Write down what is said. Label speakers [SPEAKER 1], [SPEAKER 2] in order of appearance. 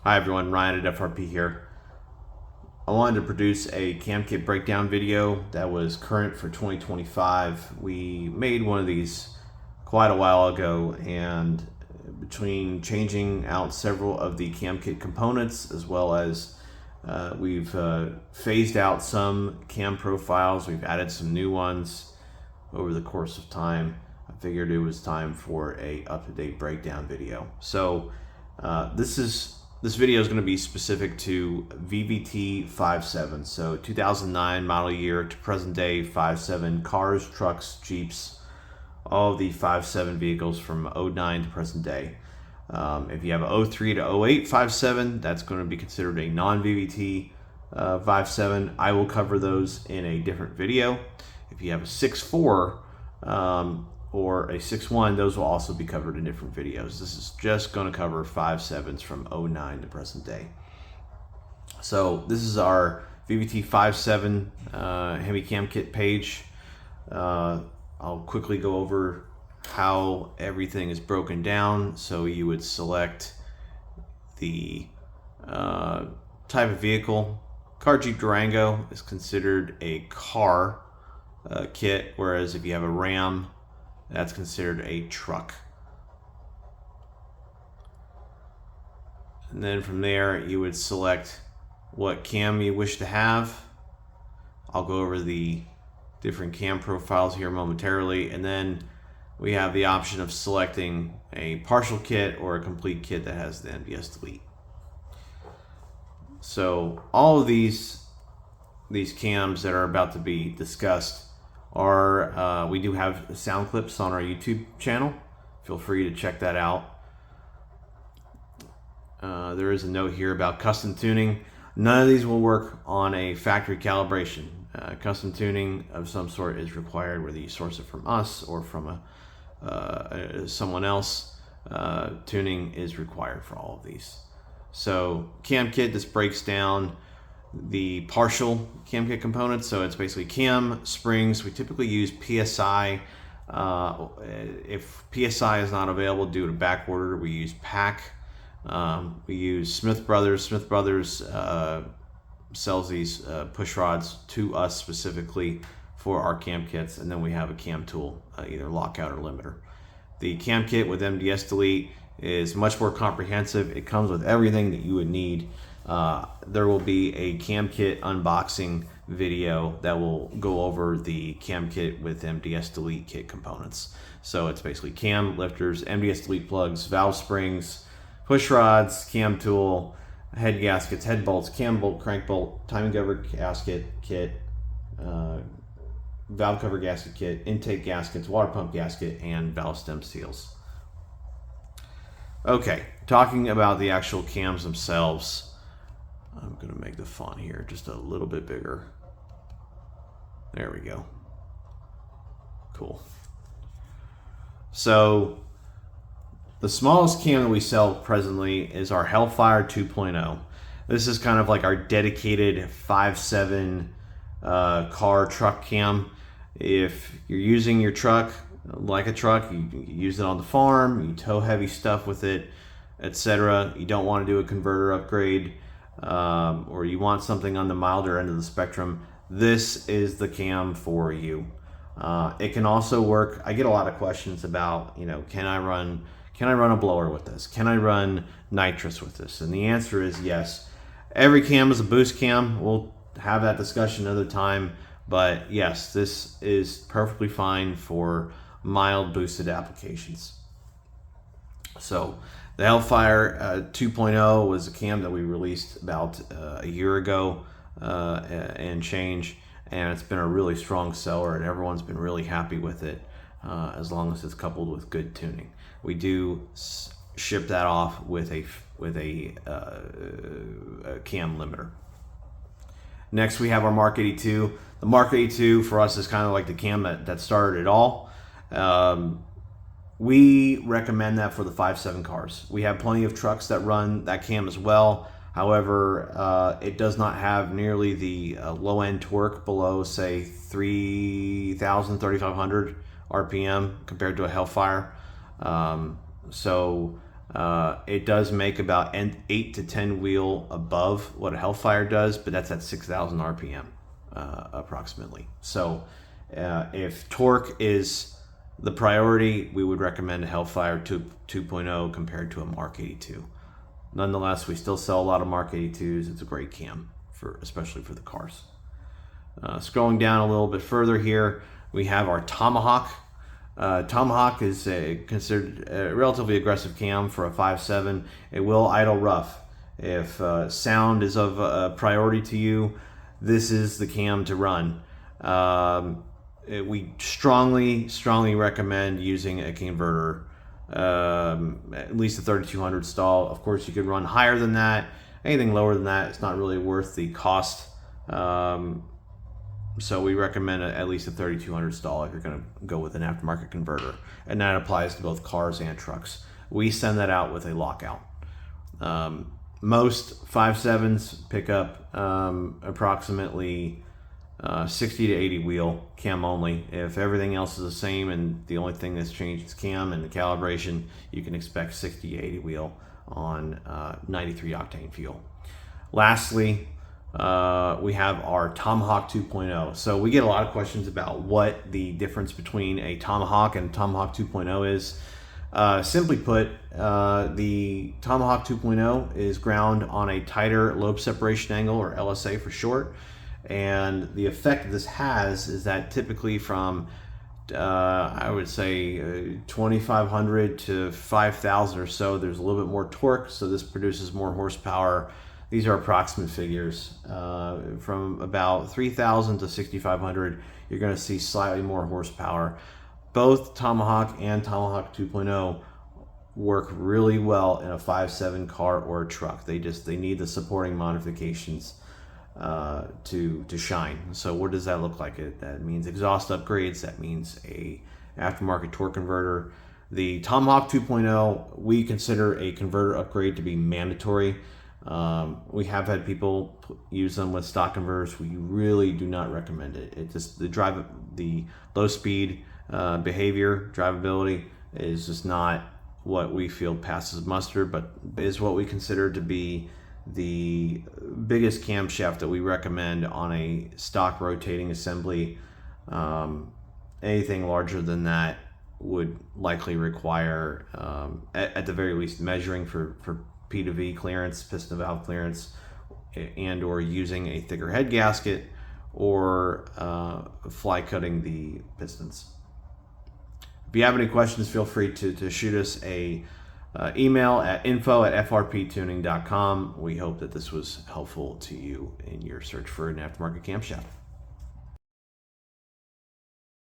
[SPEAKER 1] Hi everyone, Ryan at FRP here. I wanted to produce a Cam Kit Breakdown video that was current for 2025. We made one of these quite a while ago, and between changing out several of the Cam Kit components as well as we've phased out some cam profiles, we've added some new ones over the course of time. I figured it was time for a up-to-date breakdown video. So this video is going to be specific to VVT 57, so 2009 model year to present day 57 cars, trucks, Jeeps, all of the 57 vehicles from 09 to present day. If you have a 03 to 08 57, that's going to be considered a non-VVT 57. I will cover those in a different video. If you have a 64 or a 6.1, those will also be covered in different videos. This is just going to cover 5.7s from 09 to present day. So this is our VVT 5.7 Hemi Cam Kit page. I'll quickly go over how everything is broken down. So you would select the type of vehicle. Car Jeep Durango is considered a car kit, whereas if you have a Ram, that's considered a truck. And then from there, you would select what cam you wish to have. I'll go over the different cam profiles here momentarily. And then we have the option of selecting a partial kit or a complete kit that has the MDS delete. So all of these cams that are about to be discussed are, we do have sound clips on our YouTube channel. Feel free to check that out. There is a note here about custom tuning. None of these will work on a factory calibration. Custom tuning of some sort is required, whether you source it from us or from someone else. Tuning is required for all of these. So Cam Kit, this breaks down the partial Cam Kit components. So it's basically cam, springs. We typically use PSI. If PSI is not available due to back order, we use PAC. We use Smith Brothers. Smith Brothers sells these push rods to us specifically for our cam kits, and then we have a cam tool, either lockout or limiter. The Cam Kit with MDS delete is much more comprehensive. It comes with everything that you would need. There will be a Cam Kit unboxing video that will go over the Cam Kit with MDS delete kit components. So it's basically cam lifters, MDS delete plugs, valve springs, push rods, cam tool, head gaskets, head bolts, cam bolt, crank bolt, timing cover gasket kit, valve cover gasket kit, intake gaskets, water pump gasket, and valve stem seals. Okay, talking about the actual cams themselves. I'm going to make the font here just a little bit bigger. There we go. Cool. So the smallest cam that we sell presently is our Hellfire 2.0. This is kind of like our dedicated 5.7 car truck cam. If you're using your truck like a truck, you use it on the farm, you tow heavy stuff with it, etc. You don't want to do a converter upgrade, or you want something on the milder end of the spectrum, this is the cam for you. It can also work. I get a lot of questions about, can I run a blower with this? Can I run nitrous with this? And the answer is yes. Every cam is a boost cam. We'll have that discussion another time. But yes, this is perfectly fine for mild boosted applications. So the Hellfire 2.0 was a cam that we released about a year ago and change. And it's been a really strong seller, and everyone's been really happy with it, as long as it's coupled with good tuning. We do ship that off with a cam limiter. Next, we have our Mark 82. The Mark 82 for us is kind of like the cam that started it all. We recommend that for the 5.7 cars. We have plenty of trucks that run that cam as well. However, it does not have nearly the low-end torque below, say, 3,000, 3,500 RPM compared to a Hellfire. So It does make about 8 to 10 wheel above what a Hellfire does, but that's at 6,000 RPM approximately. So if torque is the priority, we would recommend a Hellfire 2.0 compared to a Mark 82. Nonetheless, we still sell a lot of Mark 82s. It's a great cam, especially for the cars. Scrolling down a little bit further here, we have our Tomahawk. Tomahawk is considered a relatively aggressive cam for a 5.7. It will idle rough. If sound is of a priority to you, this is the cam to run. We strongly recommend using a converter, at least a 3200 stall. Of course, you could run higher than that. Anything lower than that, it's not really worth the cost. So we recommend at least a 3200 stall if you're going to go with an aftermarket converter, and that applies to both cars and trucks. We send that out with a lockout. Most 5.7s pick up approximately 60 to 80 wheel cam only. If everything else is the same and the only thing that's changed is cam and the calibration, you can expect 60 to 80 wheel on 93 octane fuel. Lastly, we have our Tomahawk 2.0. So we get a lot of questions about what the difference between a Tomahawk and Tomahawk 2.0 is. Simply put, the Tomahawk 2.0 is ground on a tighter lobe separation angle, or LSA for short. And the effect this has is that typically from, I would say, 2,500 to 5,000 or so, there's a little bit more torque, so this produces more horsepower. These are approximate figures. From about 3,000 to 6,500, you're going to see slightly more horsepower. Both Tomahawk and Tomahawk 2.0 work really well in a 5.7 car or a truck. They need the supporting modifications to shine. So what does that look like? That means exhaust upgrades. That means a aftermarket torque converter. The Tomahawk 2.0, we consider a converter upgrade to be mandatory. We have had people use them with stock converters. We really do not recommend it. It just the low speed behavior, drivability is just not what we feel passes muster, but is what we consider to be the biggest camshaft that we recommend on a stock rotating assembly. Anything larger than that would likely require, at the very least, measuring for P to V clearance, piston to valve clearance, and or using a thicker head gasket, or fly cutting the pistons. If you have any questions, feel free to shoot us a email at info@frptuning.com. We hope that this was helpful to you in your search for an aftermarket camshaft.